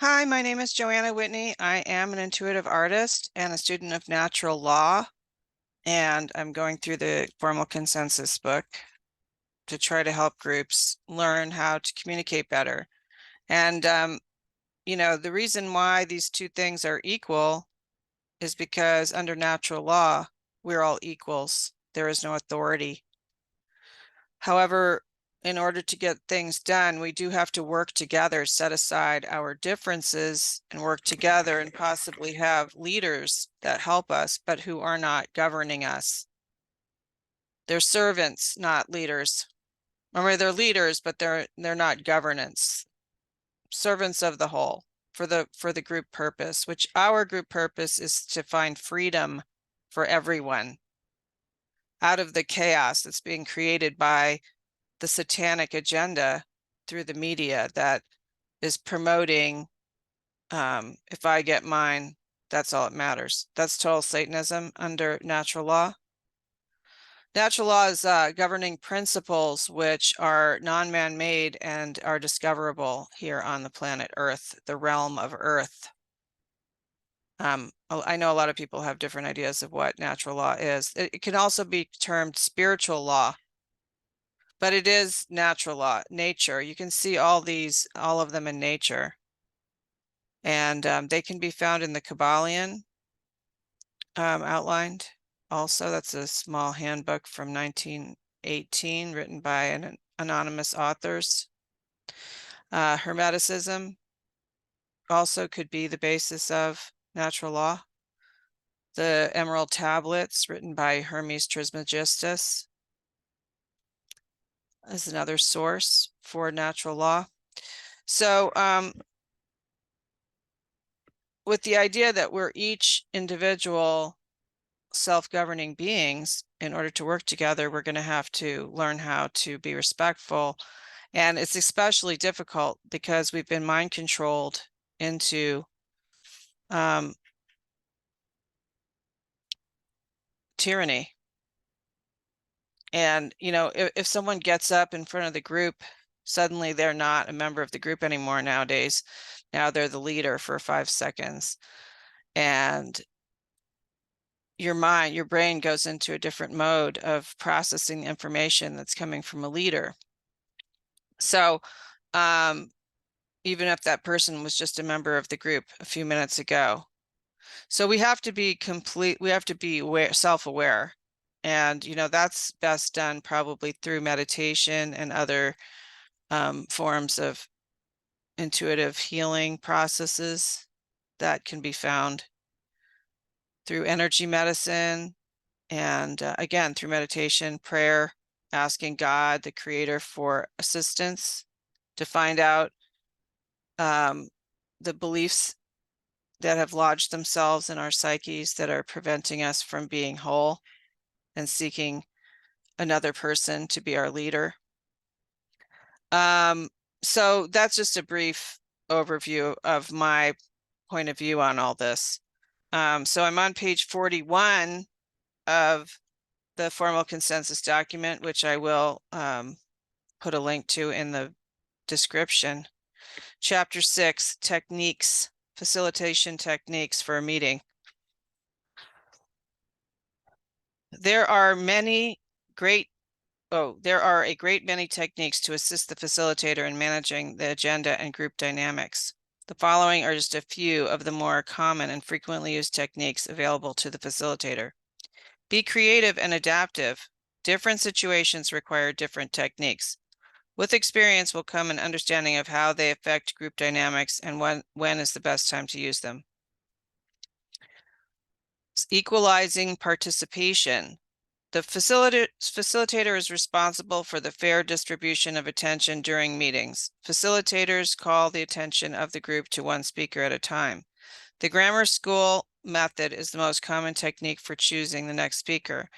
Hi, my name is Joanna Whitney. I am an intuitive artist and a student of natural law, and I'm going through the formal consensus book to try to help groups learn how to communicate better. And, the reason why these two things are equal is because under natural law, we're all equals. There is no authority. However, in order to get things done, we do have to work together, set aside our differences and work together and possibly have leaders that help us, but who are not governing us. They're servants, not leaders. Remember, they're leaders, but they're not governance. Servants of the whole for the group purpose, which our group purpose is to find freedom for everyone out of the chaos that's being created by the satanic agenda through the media that is promoting, if I get mine, that's all that matters. That's total Satanism under natural law. Natural law is governing principles which are non-man-made and are discoverable here on the planet Earth, the realm of Earth. I know a lot of people have different ideas of what natural law is. It can also be termed spiritual law, but it is natural law, nature. You can see all of them in nature. And they can be found in the Kabbalion outlined. Also, that's a small handbook from 1918 written by an anonymous authors. Hermeticism also could be the basis of natural law. The Emerald Tablets written by Hermes Trismegistus is another source for natural law. So with the idea that we're each individual self-governing beings, in order to work together, we're going to have to learn how to be respectful. And it's especially difficult because we've been mind controlled into tyranny. And, if someone gets up in front of the group, suddenly they're not a member of the group anymore nowadays. Now they're the leader for 5 seconds. And your brain goes into a different mode of processing information that's coming from a leader. So even if that person was just a member of the group a few minutes ago. So we have to be self-aware. And, that's best done probably through meditation and other forms of intuitive healing processes that can be found through energy medicine and again, through meditation, prayer, asking God, the creator, for assistance to find out the beliefs that have lodged themselves in our psyches that are preventing us from being whole and seeking another person to be our leader. So that's just a brief overview of my point of view on all this. So I'm on page 41 of the formal consensus document, which I will put a link to in the description. Chapter 6, techniques, facilitation techniques for a meeting. There are a great many techniques to assist the facilitator in managing the agenda and group dynamics. The following are just a few of the more common and frequently used techniques available to the facilitator. Be creative and adaptive. Different situations require different techniques. With experience will come an understanding of how they affect group dynamics and when is the best time to use them. Equalizing participation. The facilitator is responsible for the fair distribution of attention during meetings. Facilitators call the attention of the group to one speaker at a time. The grammar school method is the most common technique for choosing the next speaker.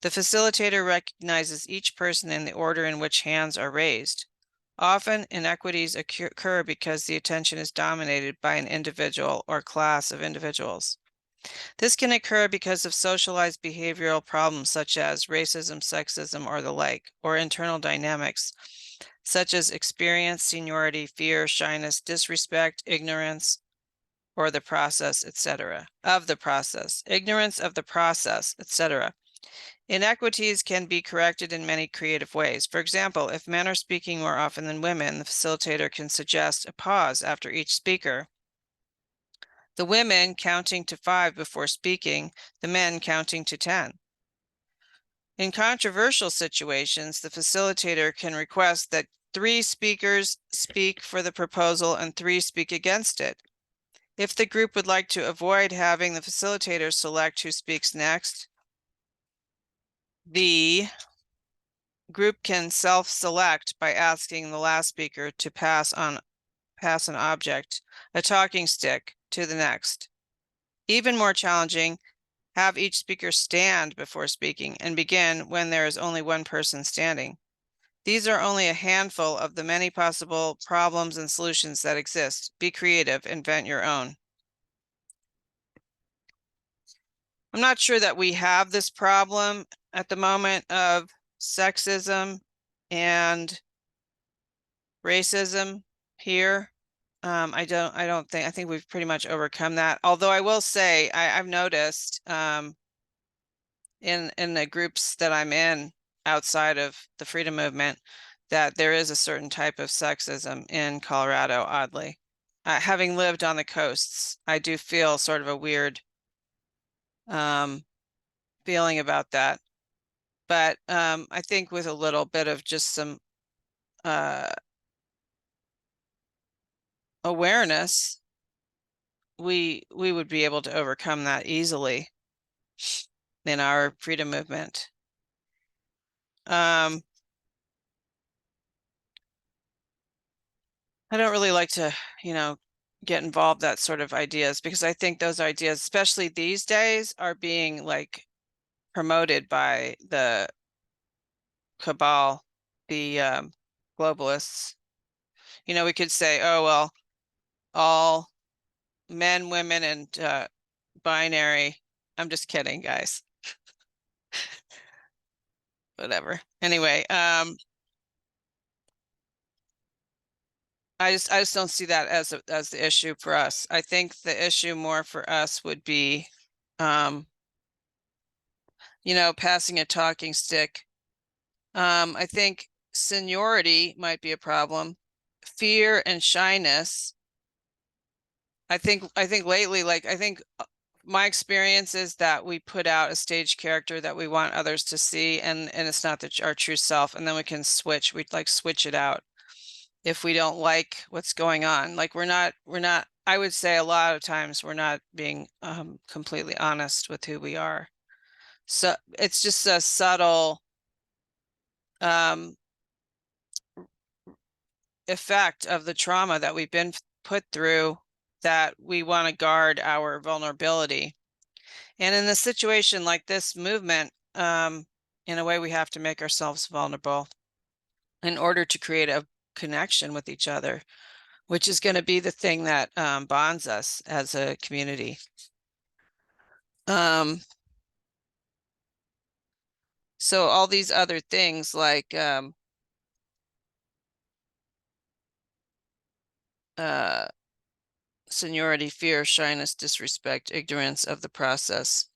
The facilitator recognizes each person in the order in which hands are raised. Often, inequities occur because the attention is dominated by an individual or class of individuals. This can occur because of socialized behavioral problems such as racism, sexism, or the like, or internal dynamics such as experience, seniority, fear, shyness, disrespect, ignorance, or the process, etc. Of the process, ignorance of the process, etc. Inequities can be corrected in many creative ways. For example, if men are speaking more often than women, the facilitator can suggest a pause after each speaker. The women counting to 5 before speaking, the men counting to 10. In controversial situations, the facilitator can request that 3 speakers speak for the proposal and 3 speak against it. If the group would like to avoid having the facilitator select who speaks next, the group can self-select by asking the last speaker to pass an object, a talking stick, to the next. Even more challenging, have each speaker stand before speaking and begin when there is only one person standing. These are only a handful of the many possible problems and solutions that exist. Be creative, invent your own. I'm not sure that we have this problem at the moment of sexism and racism here. I think we've pretty much overcome that. Although I will say, I've noticed in the groups that I'm in outside of the freedom movement that there is a certain type of sexism in Colorado, oddly. Having lived on the coasts, I do feel sort of a weird feeling about that. But I think with a little bit of just some awareness, we would be able to overcome that easily in our freedom movement. I don't really like to, get involved that sort of ideas, because I think those ideas, especially these days, are being like promoted by the cabal, the globalists. We could say, oh, well, all men, women, and binary. I'm just kidding, guys. Whatever. Anyway, I just don't see that as the issue for us. I think the issue more for us would be, passing a talking stick. I think seniority might be a problem. Fear and shyness. I think lately, my experience is that we put out a stage character that we want others to see, and it's not our true self, and then we can switch. We'd switch it out if we don't like what's going on. We're not, I would say a lot of times we're not being completely honest with who we are. So it's just a subtle effect of the trauma that we've been put through, that we want to guard our vulnerability. And in a situation like this movement, in a way, we have to make ourselves vulnerable in order to create a connection with each other, which is going to be the thing that bonds us as a community. So all these other things like seniority, fear, shyness, disrespect, ignorance of the process.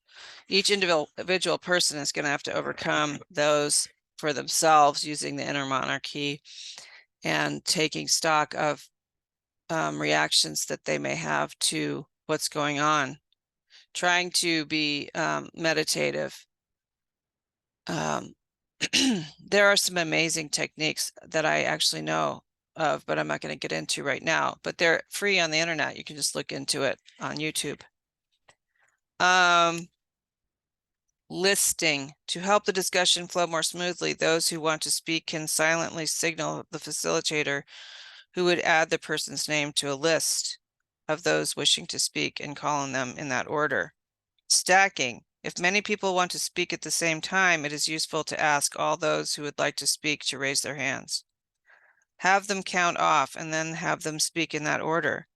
Each individual person is going to have to overcome those for themselves using the inner monarchy and taking stock of reactions that they may have to what's going on, trying to be meditative. There are some amazing techniques that I actually know of, but I'm not going to get into right now, but they're free on the internet. You can just look into it on YouTube. Listing. To help the discussion flow more smoothly, those who want to speak can silently signal the facilitator, who would add the person's name to a list of those wishing to speak and call on them in that order. Stacking. If many people want to speak at the same time, it is useful to ask all those who would like to speak to raise their hands. Have them count off and then have them speak in that order.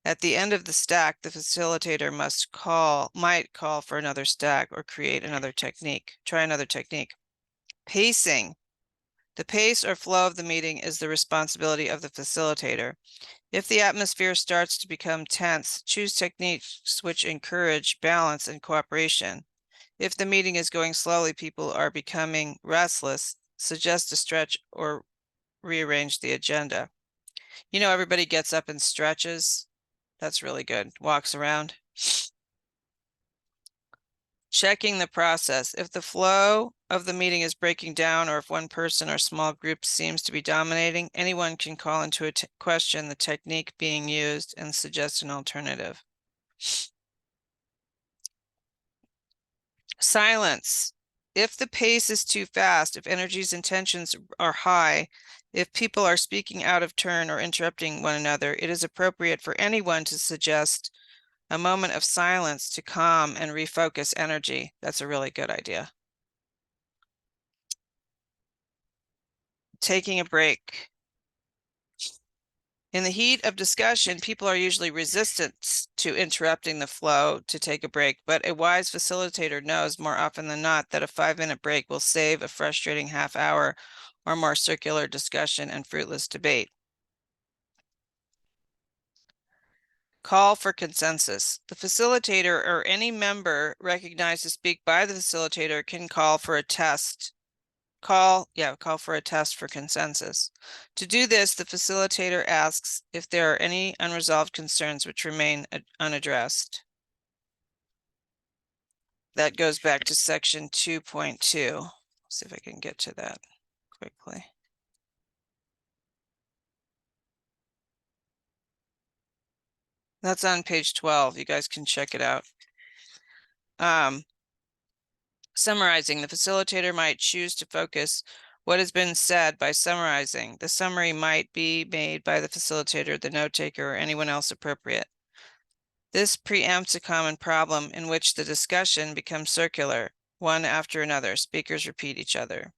At the end of the stack, the facilitator might call for another stack or create another technique, try another technique. Pacing. The pace or flow of the meeting is the responsibility of the facilitator. If the atmosphere starts to become tense, choose techniques which encourage balance and cooperation. If the meeting is going slowly, people are becoming restless, suggest a stretch or rearrange the agenda. You know, everybody gets up and stretches. That's really good. Walks around. Checking the process. If the flow of the meeting is breaking down, or if one person or small group seems to be dominating, anyone can call into question the technique being used and suggest an alternative. Silence. If the pace is too fast, if energies and tensions are high, if people are speaking out of turn or interrupting one another, it is appropriate for anyone to suggest a moment of silence to calm and refocus energy. That's a really good idea. Taking a break. In the heat of discussion, people are usually resistant to interrupting the flow to take a break, but a wise facilitator knows more often than not that a 5-minute break will save a frustrating half hour or more circular discussion and fruitless debate. Call for consensus. The facilitator or any member recognized to speak by the facilitator can call for a test. Call for a test for consensus. To do this, the facilitator asks if there are any unresolved concerns which remain unaddressed. That goes back to section 2.2. See if I can get to that quickly. That's on page 12. You guys can check it out. Summarizing, the facilitator might choose to focus what has been said by summarizing. The summary might be made by the facilitator, the note taker, or anyone else appropriate. This preempts a common problem in which the discussion becomes circular, one after another. Speakers repeat each other.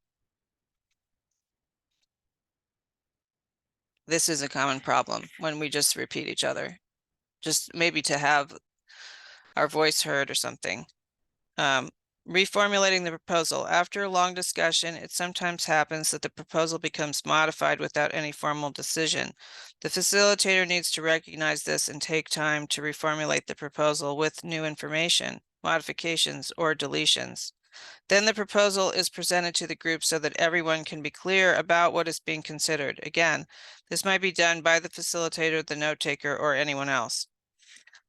This is a common problem when we just repeat each other, just maybe to have our voice heard or something. Reformulating the proposal. After a long discussion, it sometimes happens that the proposal becomes modified without any formal decision. The facilitator needs to recognize this and take time to reformulate the proposal with new information, modifications, or deletions. Then the proposal is presented to the group so that everyone can be clear about what is being considered. Again, this might be done by the facilitator, the note taker, or anyone else.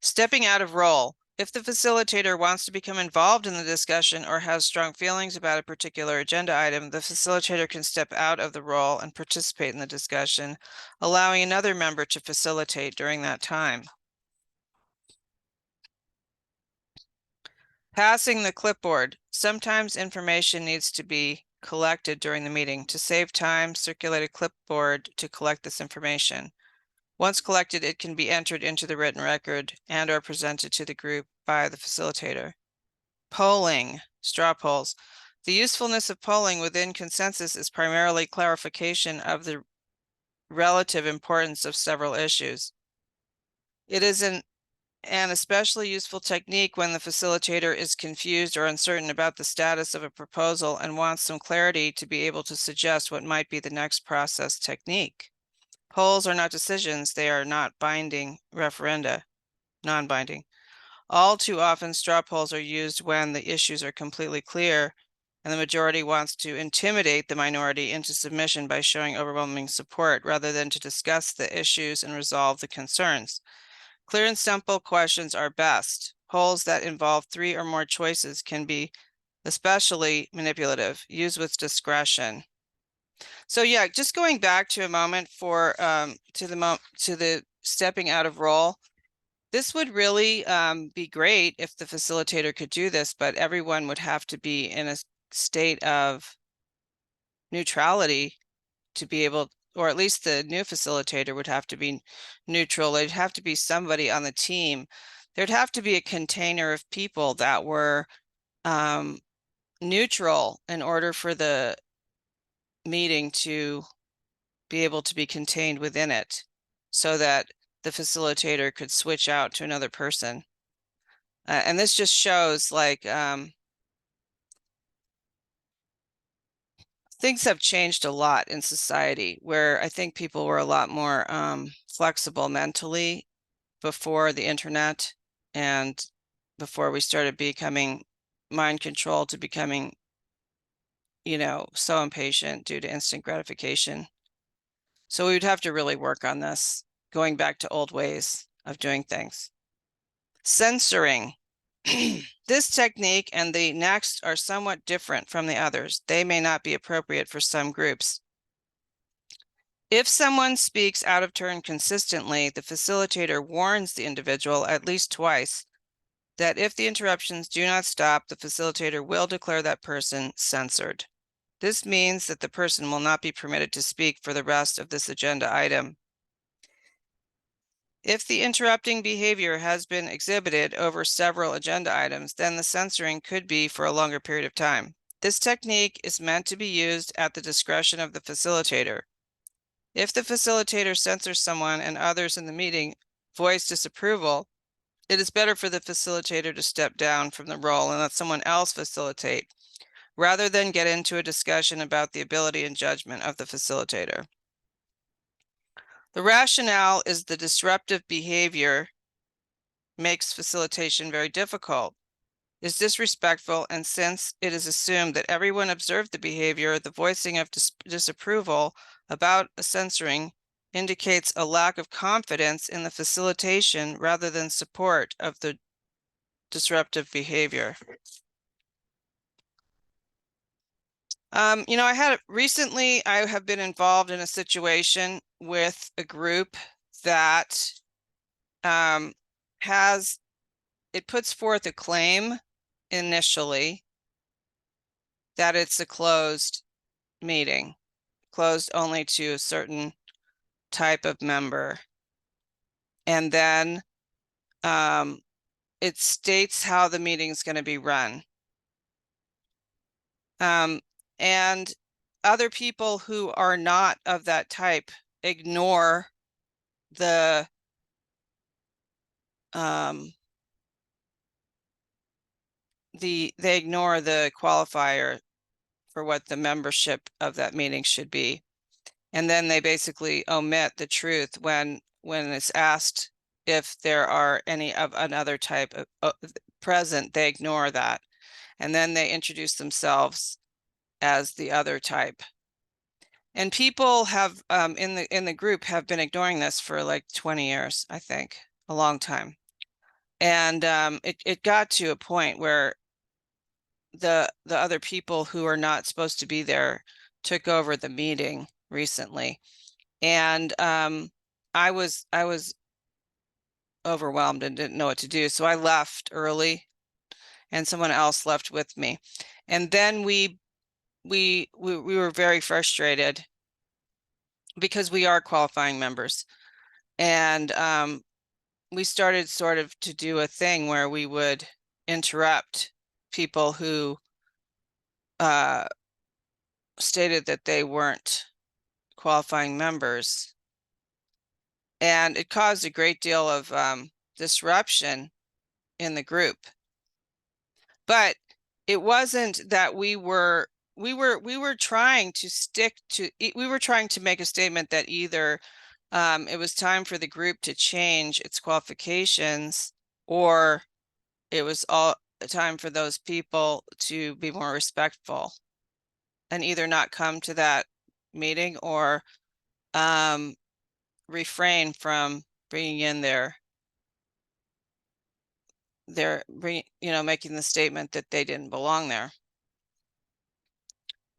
Stepping out of role. If the facilitator wants to become involved in the discussion or has strong feelings about a particular agenda item, the facilitator can step out of the role and participate in the discussion, allowing another member to facilitate during that time. Passing the clipboard. Sometimes information needs to be collected during the meeting. To save time, circulate a clipboard to collect this information. Once collected, it can be entered into the written record and or presented to the group by the facilitator. Polling, straw polls. The usefulness of polling within consensus is primarily clarification of the relative importance of several issues. It is an especially useful technique when the facilitator is confused or uncertain about the status of a proposal and wants some clarity to be able to suggest what might be the next process technique. Polls are not decisions. They are not binding referenda, non-binding. All too often, straw polls are used when the issues are completely clear and the majority wants to intimidate the minority into submission by showing overwhelming support rather than to discuss the issues and resolve the concerns. Clear and simple questions are best. Polls that involve 3 or more choices can be especially manipulative. Use with discretion. So yeah, just going back to a moment for to the stepping out of role. This would really be great if the facilitator could do this, but everyone would have to be in a state of neutrality to be able, or at least the new facilitator would have to be neutral. There'd have to be somebody on the team. There'd have to be a container of people that were neutral in order for the meeting to be able to be contained within it so that the facilitator could switch out to another person. And this just shows like things have changed a lot in society, where I think people were a lot more flexible mentally before the internet and before we started becoming mind controlled to becoming, so impatient due to instant gratification. So we would have to really work on this, going back to old ways of doing things. Censoring. This technique and the next are somewhat different from the others. They may not be appropriate for some groups. If someone speaks out of turn consistently, the facilitator warns the individual at least twice that if the interruptions do not stop, the facilitator will declare that person censored. This means that the person will not be permitted to speak for the rest of this agenda item. If the interrupting behavior has been exhibited over several agenda items, then the censoring could be for a longer period of time. This technique is meant to be used at the discretion of the facilitator. If the facilitator censors someone and others in the meeting voice disapproval, it is better for the facilitator to step down from the role and let someone else facilitate, rather than get into a discussion about the ability and judgment of the facilitator. The rationale is the disruptive behavior makes facilitation very difficult, is disrespectful, and since it is assumed that everyone observed the behavior, the voicing of disapproval about a censoring indicates a lack of confidence in the facilitation rather than support of the disruptive behavior. Recently I have been involved in a situation with a group that it puts forth a claim initially that it's a closed meeting, closed only to a certain type of member. And then it states how the meeting is going to be run. And other people who are not of that type ignore the they ignore the qualifier for what the membership of that meeting should be. And then they basically omit the truth when it's asked if there are any of another type of present, they ignore that. And then they introduce themselves as the other type. And people have in the group have been ignoring this for like 20 years, I think, a long time. And it got to a point where the other people who are not supposed to be there took over the meeting recently. And I was overwhelmed and didn't know what to do. So I left early and someone else left with me. And then we were very frustrated because we are qualifying members. And we started sort of to do a thing where we would interrupt people who stated that they weren't qualifying members. And it caused a great deal of disruption in the group. But it wasn't that we were trying to make a statement that either it was time for the group to change its qualifications, or it was all time for those people to be more respectful and either not come to that meeting or refrain from bringing in making the statement that they didn't belong there.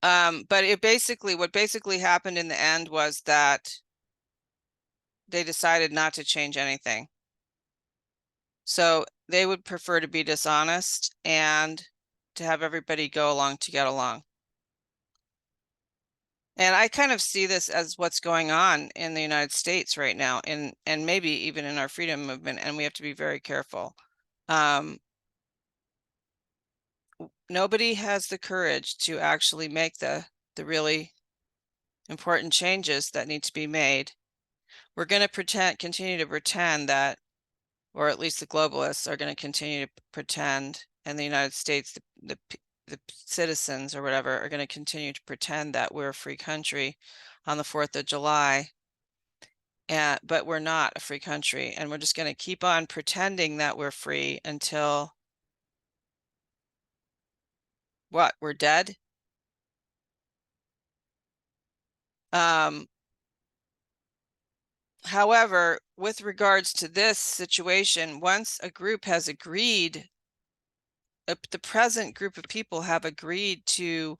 But what basically happened in the end was that they decided not to change anything. So they would prefer to be dishonest and to have everybody go along to get along. And I kind of see this as what's going on in the United States right now, and maybe even in our freedom movement, and we have to be very careful. Nobody has the courage to actually make the really important changes that need to be made. We're going to continue to pretend that, or at least the globalists are going to continue to pretend, and the United States, the citizens or whatever are going to continue to pretend that we're a free country on the 4th of July. But we're not a free country, and we're just going to keep on pretending that we're free until what? We're dead. However, with regards to this situation, once a group has agreed, the present group of people have agreed to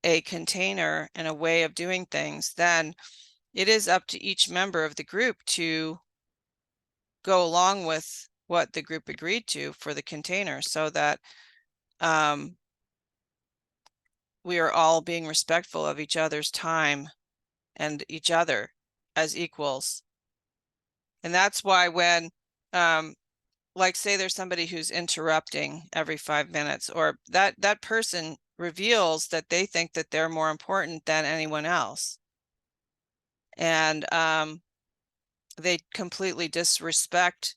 a container and a way of doing things, then it is up to each member of the group to go along with what the group agreed to for the container, so that we are all being respectful of each other's time and each other as equals. And that's why when, like, say there's somebody who's interrupting every 5 minutes, or that person reveals that they think that they're more important than anyone else. And they completely disrespect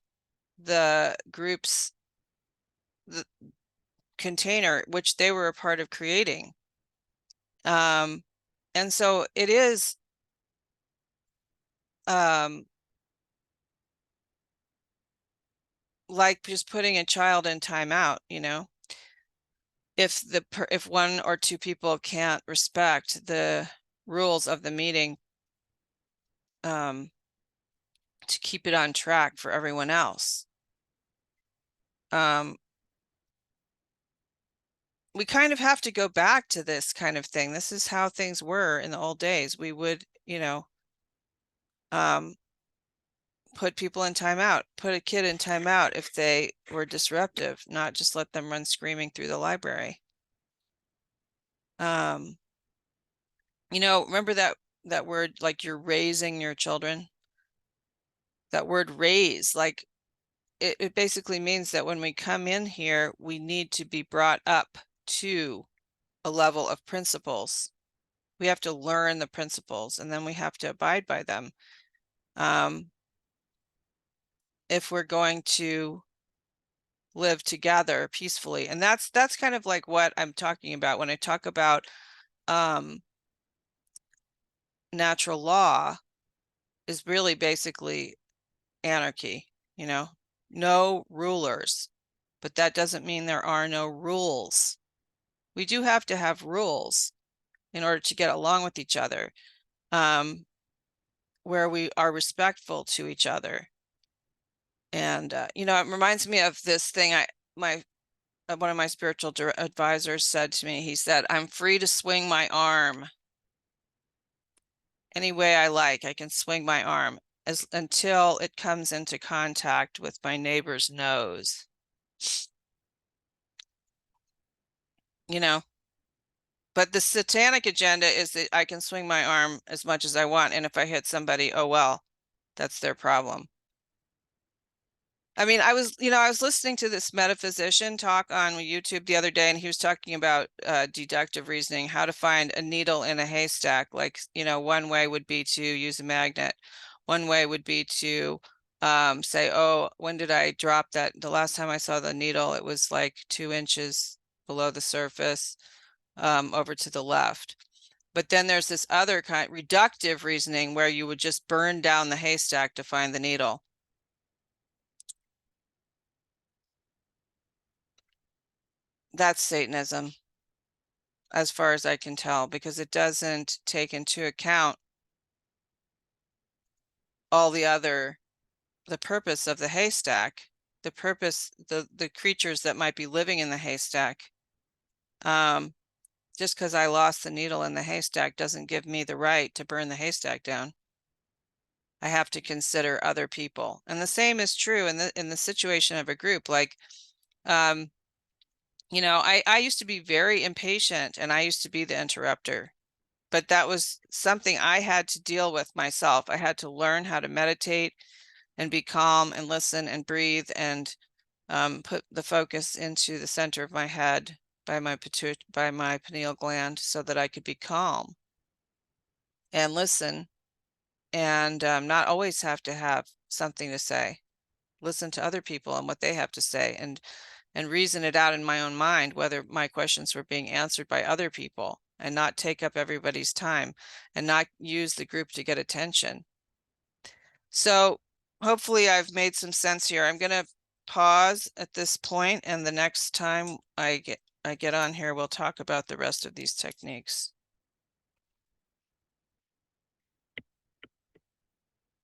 the group's container, which they were a part of creating. And so it is like just putting a child in timeout, you know. If one or two people can't respect the rules of the meeting to keep it on track for everyone else. We kind of have to go back to this kind of thing. This is how things were in the old days. We would, you know, put people in timeout, put a kid in timeout if they were disruptive, not just let them run screaming through the library. You know, remember that word, like, you're raising your children? That word raise, like, it basically means that when we come in here, we need to be brought up to a level of principles. We have to learn the principles, and then we have to abide by them. If we're going to live together peacefully. And that's kind of like what I'm talking about when I talk about natural law is really basically anarchy, you know, no rulers, but that doesn't mean there are no rules. We do have to have rules in order to get along with each other, where we are respectful to each other. And, you know, it reminds me of this thing one of my spiritual advisors said to me. He said, "I'm free to swing my arm any way I like. I can swing my arm until it comes into contact with my neighbor's nose." You know, but the satanic agenda is that I can swing my arm as much as I want, and if I hit somebody, oh well, that's their problem. I mean, I was listening to this metaphysician talk on YouTube the other day, and he was talking about deductive reasoning, how to find a needle in a haystack. Like, you know, one way would be to use a magnet. One way would be to say, oh, when did I drop that? The last time I saw the needle, it was like 2 inches below the surface, over to the left. But then there's this other kind, reductive reasoning, where you would just burn down the haystack to find the needle. That's Satanism, as far as I can tell, because it doesn't take into account all the purpose of the haystack, the purpose, the creatures that might be living in the haystack. Just because I lost the needle in the haystack doesn't give me the right to burn the haystack down. I have to consider other people. And the same is true in the situation of a group. Like, you know, I used to be very impatient, and I used to be the interrupter. But that was something I had to deal with myself. I had to learn how to meditate and be calm and listen and breathe and put the focus into the center of my head by my pineal gland, so that I could be calm and listen, and not always have to have something to say. Listen to other people and what they have to say, and and reason it out in my own mind, whether my questions were being answered by other people, and not take up everybody's time and not use the group to get attention. So hopefully I've made some sense here. I'm going to pause at this point, and the next time I get on here, we'll talk about the rest of these techniques.